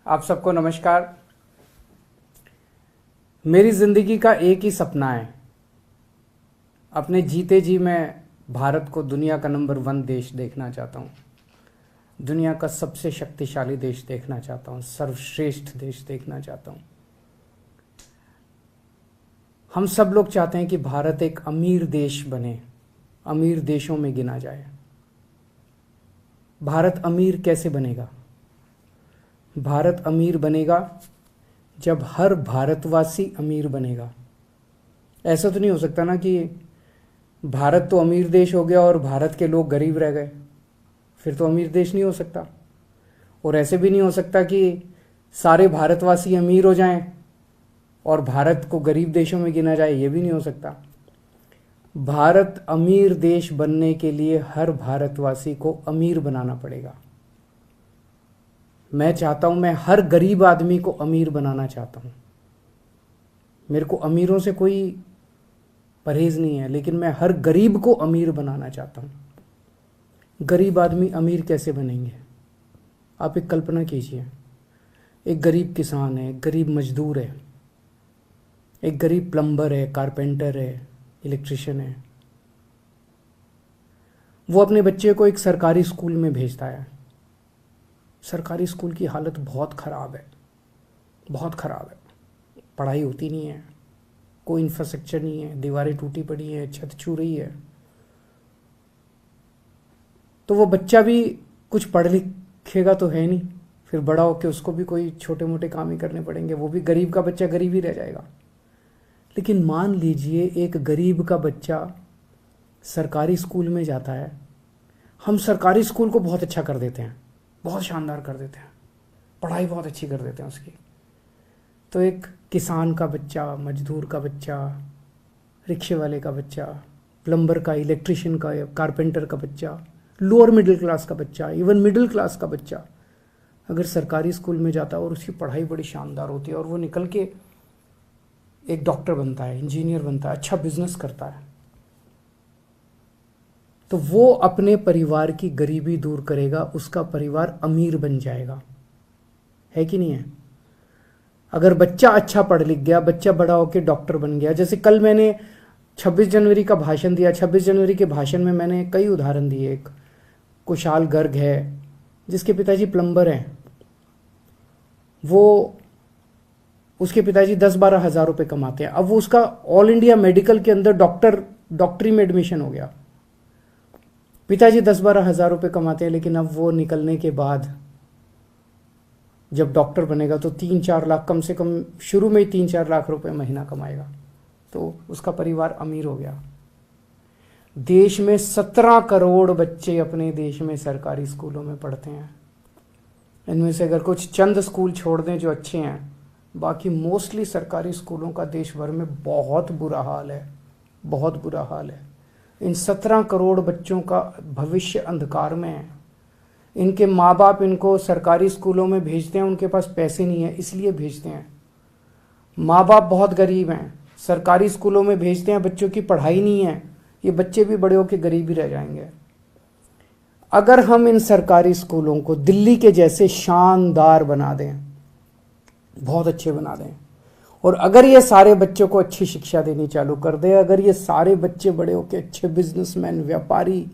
आप सबको नमस्कार। मेरी ज़िंदगी का एक ही सपना है, अपने जीते जी मैं भारत को दुनिया का नंबर 1 देश देखना चाहता हूँ। दुनिया का सबसे शक्तिशाली देश देखना चाहता हूँ, सर्वश्रेष्ठ देश देखना चाहता हूँ। हम सब लोग चाहते हैं कि भारत एक अमीर देश बने, अमीर देशों में गिना जाए। भारत अमीर कैसे बनेगा? भारत अमीर बनेगा जब हर भारतवासी अमीर बनेगा। ऐसा तो नहीं हो सकता ना कि भारत तो अमीर देश हो गया और भारत के लोग गरीब रह गए, फिर तो अमीर देश नहीं हो सकता। और ऐसे भी नहीं हो सकता कि सारे भारतवासी अमीर हो जाएं और भारत को गरीब देशों में गिना जाए, ये भी नहीं हो सकता। भारत अमीर देश बनने के लिए हर भारतवासी को अमीर बनाना पड़ेगा। मैं चाहता हूं, मैं हर गरीब आदमी को अमीर बनाना चाहता हूं। मेरे को अमीरों से कोई परहेज नहीं है, लेकिन मैं हर गरीब को अमीर बनाना चाहता हूं। गरीब आदमी अमीर कैसे बनेंगे? आप एक कल्पना कीजिए, एक गरीब किसान है, एक गरीब मजदूर है, एक गरीब प्लम्बर है, कारपेंटर है, इलेक्ट्रिशियन है। वो अपने बच्चे को एक सरकारी स्कूल में भेजता है। सरकारी स्कूल की हालत बहुत ख़राब है, बहुत ख़राब है। पढ़ाई होती नहीं है, कोई इंफ्रास्ट्रक्चर नहीं है, दीवारें टूटी पड़ी हैं, छत छू रही है। तो वो बच्चा भी कुछ पढ़ लिखेगा तो है नहीं, फिर बड़ा होकर उसको भी कोई छोटे मोटे काम ही करने पड़ेंगे। वो भी गरीब का बच्चा गरीब ही रह जाएगा। लेकिन मान लीजिए एक गरीब का बच्चा सरकारी स्कूल में जाता है। हम सरकारी स्कूल को बहुत अच्छा कर देते हैं, बहुत शानदार कर देते हैं, पढ़ाई बहुत अच्छी कर देते हैं उसकी। तो एक किसान का बच्चा, मजदूर का बच्चा, रिक्शे वाले का बच्चा, प्लम्बर का, इलेक्ट्रिशियन का, कारपेंटर का बच्चा, लोअर मिडिल क्लास का बच्चा, इवन मिडिल क्लास का बच्चा अगर सरकारी स्कूल में जाता है और उसकी पढ़ाई बड़ी शानदार होती है और वो निकल के एक डॉक्टर बनता है, इंजीनियर बनता है, अच्छा बिजनेस करता है, तो वो अपने परिवार की गरीबी दूर करेगा, उसका परिवार अमीर बन जाएगा। है कि नहीं है? अगर बच्चा अच्छा पढ़ लिख गया, बच्चा बड़ा होकर डॉक्टर बन गया। जैसे कल मैंने 26 जनवरी का भाषण दिया। 26 जनवरी के भाषण में मैंने कई उदाहरण दिए। एक कुशाल गर्ग है जिसके पिताजी प्लम्बर हैं, वो उसके पिताजी 10-12 हज़ार रुपये कमाते हैं। अब वो उसका ऑल इंडिया मेडिकल के अंदर डॉक्टरी में एडमिशन हो गया। पिताजी 10-12 हज़ार रुपये कमाते हैं, लेकिन अब वो निकलने के बाद जब डॉक्टर बनेगा तो 3-4 लाख, कम से कम शुरू में ही 3-4 लाख रुपए महीना कमाएगा, तो उसका परिवार अमीर हो गया। देश में 17 करोड़ बच्चे अपने देश में सरकारी स्कूलों में पढ़ते हैं। इनमें से अगर कुछ चंद स्कूल छोड़ दें जो अच्छे हैं, बाकी मोस्टली सरकारी स्कूलों का देश भर में बहुत बुरा हाल है, बहुत बुरा हाल है। इन 17 करोड़ बच्चों का भविष्य अंधकार में है। इनके माँ बाप इनको सरकारी स्कूलों में भेजते हैं, उनके पास पैसे नहीं है इसलिए भेजते हैं। माँ बाप बहुत गरीब हैं, सरकारी स्कूलों में भेजते हैं, बच्चों की पढ़ाई नहीं है, ये बच्चे भी बड़े होकर गरीब ही रह जाएंगे। अगर हम इन सरकारी स्कूलों को दिल्ली के जैसे शानदार बना दें, बहुत अच्छे बना दें, और अगर ये सारे बच्चों को अच्छी शिक्षा देनी चालू कर दे, अगर ये सारे बच्चे बड़े होकर अच्छे बिजनेसमैन, व्यापारी,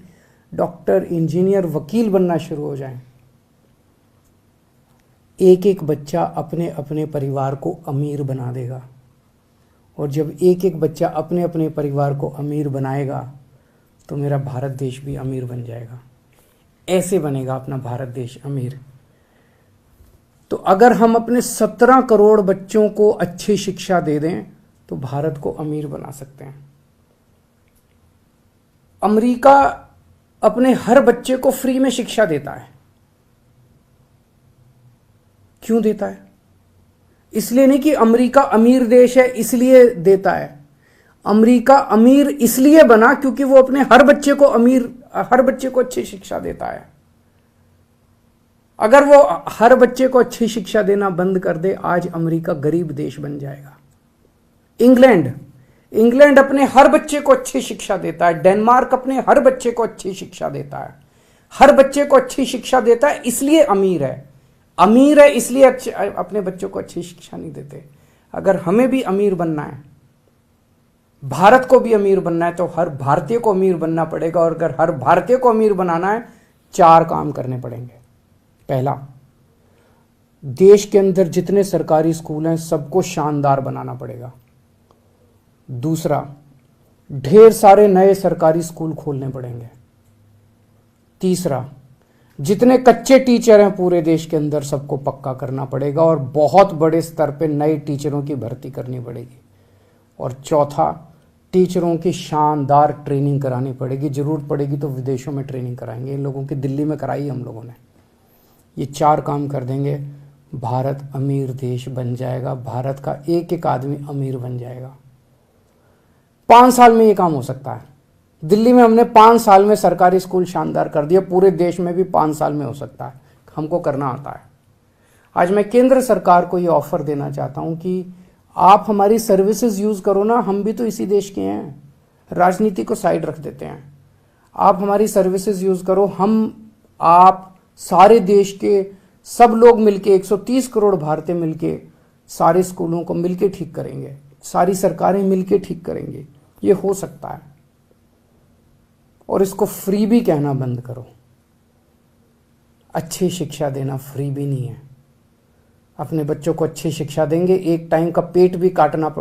डॉक्टर, इंजीनियर, वकील बनना शुरू हो जाएं, एक एक बच्चा अपने अपने परिवार को अमीर बना देगा। और जब एक एक बच्चा अपने अपने परिवार को अमीर बनाएगा तो मेरा भारत देश भी अमीर बन जाएगा। ऐसे बनेगा अपना भारत देश अमीर। तो अगर हम अपने 17 करोड़ बच्चों को अच्छी शिक्षा दे दें तो भारत को अमीर बना सकते हैं। अमेरिका अपने हर बच्चे को फ्री में शिक्षा देता है। क्यों देता है? इसलिए नहीं कि अमेरिका अमीर देश है इसलिए देता है। अमेरिका अमीर इसलिए बना क्योंकि वो अपने हर बच्चे को अच्छी शिक्षा देता है। अगर वो हर बच्चे को अच्छी शिक्षा देना बंद कर दे, आज अमेरिका गरीब देश बन जाएगा। इंग्लैंड अपने हर बच्चे को अच्छी शिक्षा देता है। डेनमार्क अपने हर बच्चे को अच्छी शिक्षा देता है। हर बच्चे को अच्छी शिक्षा देता है इसलिए अमीर है। अमीर है इसलिए अपने बच्चों को अच्छी शिक्षा नहीं देते। अगर हमें भी अमीर बनना है, भारत को भी अमीर बनना है, तो हर भारतीय को अमीर बनना पड़ेगा। और अगर हर भारतीय को अमीर बनाना है, 4 काम करने पड़ेंगे। पहला, देश के अंदर जितने सरकारी स्कूल हैं सबको शानदार बनाना पड़ेगा। दूसरा, ढेर सारे नए सरकारी स्कूल खोलने पड़ेंगे। तीसरा, जितने कच्चे टीचर हैं पूरे देश के अंदर सबको पक्का करना पड़ेगा और बहुत बड़े स्तर पे नए टीचरों की भर्ती करनी पड़ेगी। और चौथा, टीचरों की शानदार ट्रेनिंग करानी पड़ेगी। जरूरत पड़ेगी तो विदेशों में ट्रेनिंग कराएंगे। इन लोगों की दिल्ली में कराई हम लोगों ने। ये 4 काम कर देंगे, भारत अमीर देश बन जाएगा। भारत का एक एक आदमी अमीर बन जाएगा। 5 साल में ये काम हो सकता है। दिल्ली में हमने 5 साल में सरकारी स्कूल शानदार कर दिया। पूरे देश में भी 5 साल में हो सकता है। हमको करना आता है। आज मैं केंद्र सरकार को ये ऑफर देना चाहता हूं कि आप हमारी सर्विसेज यूज करो ना। हम भी तो इसी देश के हैं। राजनीति को साइड रख देते हैं। आप हमारी सर्विसेज यूज करो। आप सारे देश के सब लोग मिलके, 130 करोड़ भारतीय मिलके सारे स्कूलों को मिलके ठीक करेंगे। सारी सरकारें मिलके ठीक करेंगे। ये हो सकता है। और इसको फ्री भी कहना बंद करो। अच्छी शिक्षा देना फ्री भी नहीं है। अपने बच्चों को अच्छी शिक्षा देंगे, एक टाइम का पेट भी काटना,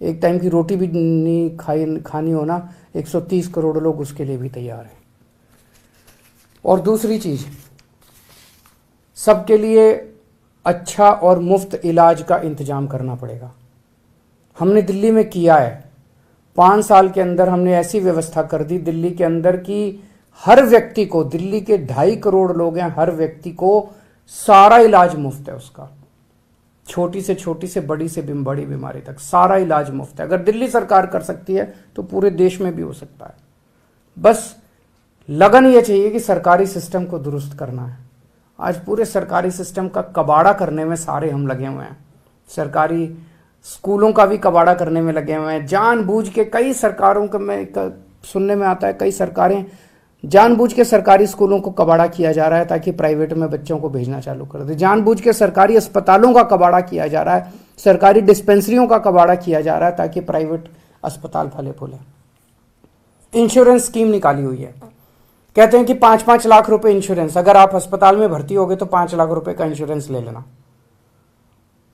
एक टाइम की रोटी भी नहीं खानी होना, 130 करोड़ लोग उसके लिए भी तैयार हैं। और दूसरी चीज, सबके लिए अच्छा और मुफ्त इलाज का इंतजाम करना पड़ेगा। हमने दिल्ली में किया है। 5 साल के अंदर हमने ऐसी व्यवस्था कर दी दिल्ली के अंदर कि हर व्यक्ति को, दिल्ली के 2.5 करोड़ लोग हैं, हर व्यक्ति को सारा इलाज मुफ्त है उसका। छोटी से बड़ी से बड़ी बीमारी तक सारा इलाज मुफ्त है। अगर दिल्ली सरकार कर सकती है तो पूरे देश में भी हो सकता है। बस लगन ये चाहिए कि सरकारी सिस्टम को दुरुस्त करना है। आज पूरे सरकारी सिस्टम का कबाड़ा करने में सारे हम लगे हुए हैं। सरकारी स्कूलों का भी कबाड़ा करने में लगे हुए हैं। जानबूझ के कई सरकारों का सुनने में आता है, कई सरकारें जानबूझ के सरकारी स्कूलों को कबाड़ा किया जा रहा है ताकि प्राइवेट में बच्चों को भेजना चालू कर दे। जानबूझ के सरकारी अस्पतालों का कबाड़ा किया जा रहा है, सरकारी डिस्पेंसरियों का कबाड़ा किया जा रहा है ताकि प्राइवेट अस्पताल फले फूले। इंश्योरेंस स्कीम निकाली हुई है। कहते हैं कि 5-5 लाख रुपए इंश्योरेंस। अगर आप अस्पताल में भर्ती हो गए तो 5 लाख रुपए का इंश्योरेंस ले लेना।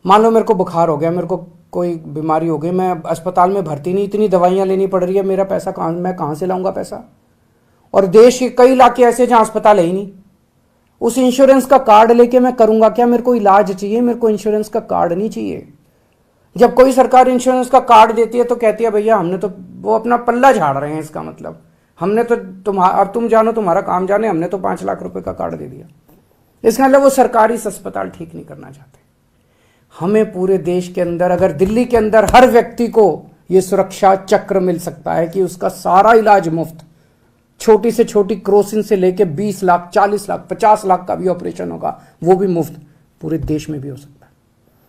मान लो मेरे को बुखार हो गया, मेरे को कोई बीमारी हो गई, मैं अस्पताल में भर्ती नहीं, इतनी दवाइयां लेनी पड़ रही है, मेरा पैसा मैं कहां से लाऊंगा पैसा? और देश के कई इलाके ऐसे जहां अस्पताल है ही नहीं। उस इंश्योरेंस का कार्ड लेके मैं करूंगा क्या? मेरे को इलाज चाहिए, मेरे को इंश्योरेंस का कार्ड नहीं चाहिए। जब कोई सरकार इंश्योरेंस का कार्ड देती है तो कहती है भैया हमने तो, वो अपना पल्ला झाड़ रहे हैं। इसका मतलब हमने तो अब तुम जानो, तुम्हारा काम जाने, हमने तो 5 लाख रुपए का कार्ड दे दिया। इसका मतलब वो सरकारी अस्पताल ठीक नहीं करना चाहते। हमें पूरे देश के अंदर, अगर दिल्ली के अंदर हर व्यक्ति को यह सुरक्षा चक्र मिल सकता है कि उसका सारा इलाज मुफ्त, छोटी से छोटी क्रोसिन से लेके 20 लाख, 40 लाख, 50 लाख का भी ऑपरेशन होगा, वो भी मुफ्त पूरे देश में भी हो सकता है।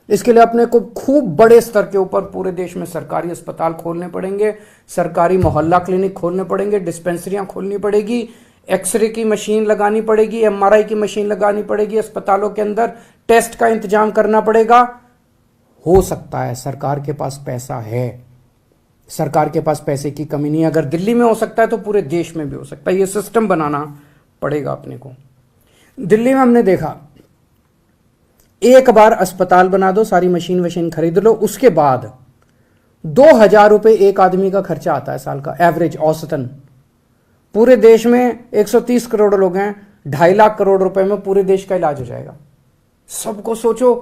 इसके लिए अपने को खूब बड़े स्तर के ऊपर पूरे देश में सरकारी अस्पताल खोलने पड़ेंगे, सरकारी मोहल्ला क्लिनिक खोलने पड़ेंगे, डिस्पेंसरियां खोलनी पड़ेगी, एक्सरे की मशीन लगानी पड़ेगी, एमआरआई की मशीन लगानी पड़ेगी, अस्पतालों के अंदर टेस्ट का इंतजाम करना पड़ेगा। हो सकता है, सरकार के पास पैसा है, सरकार के पास पैसे की कमी नहीं है। अगर दिल्ली में हो सकता है तो पूरे देश में भी हो सकता है। यह सिस्टम बनाना पड़ेगा अपने को। दिल्ली में हमने देखा, एक बार अस्पताल बना दो, सारी मशीन खरीद लो, उसके बाद 2000 रुपए एक आदमी का खर्चा आता है साल का, एवरेज, औसतन। पूरे देश में 130 करोड़ लोग हैं, 2.5 लाख करोड़ रुपए में पूरे देश का इलाज हो जाएगा। सबको सोचो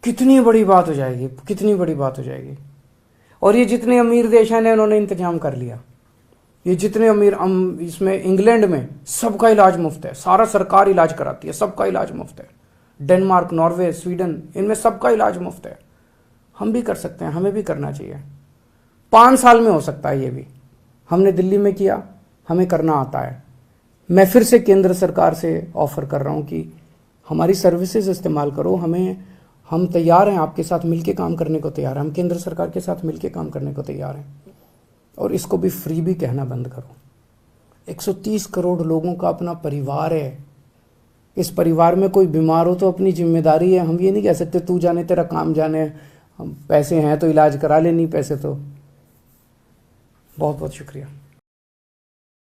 कितनी बड़ी बात हो जाएगी, कितनी बड़ी बात हो जाएगी। और ये जितने अमीर देश हैं उन्होंने इंतजाम कर लिया। ये जितने अमीर, इसमें इंग्लैंड में सबका इलाज मुफ्त है, सारा सरकार इलाज कराती है, सबका इलाज मुफ्त है। डेनमार्क, नॉर्वे, स्वीडन, इनमें सबका इलाज मुफ्त है। हम भी कर सकते हैं, हमें भी करना चाहिए। 5 साल में हो सकता है ये भी। हमने दिल्ली में किया, हमें करना आता है। मैं फिर से केंद्र सरकार से ऑफर कर रहा हूं कि हमारी सर्विसेज इस्तेमाल करो। हम तैयार हैं, आपके साथ मिलके काम करने को तैयार हैं। हम केंद्र सरकार के साथ मिलके काम करने को तैयार हैं। और इसको भी फ्री भी कहना बंद करो। 130 करोड़ लोगों का अपना परिवार है। इस परिवार में कोई बीमार हो तो अपनी जिम्मेदारी है, हम ये नहीं कह सकते तू जाने तेरा काम जाने, हम पैसे हैं तो इलाज करा ले, नहीं पैसे तो। बहुत बहुत शुक्रिया।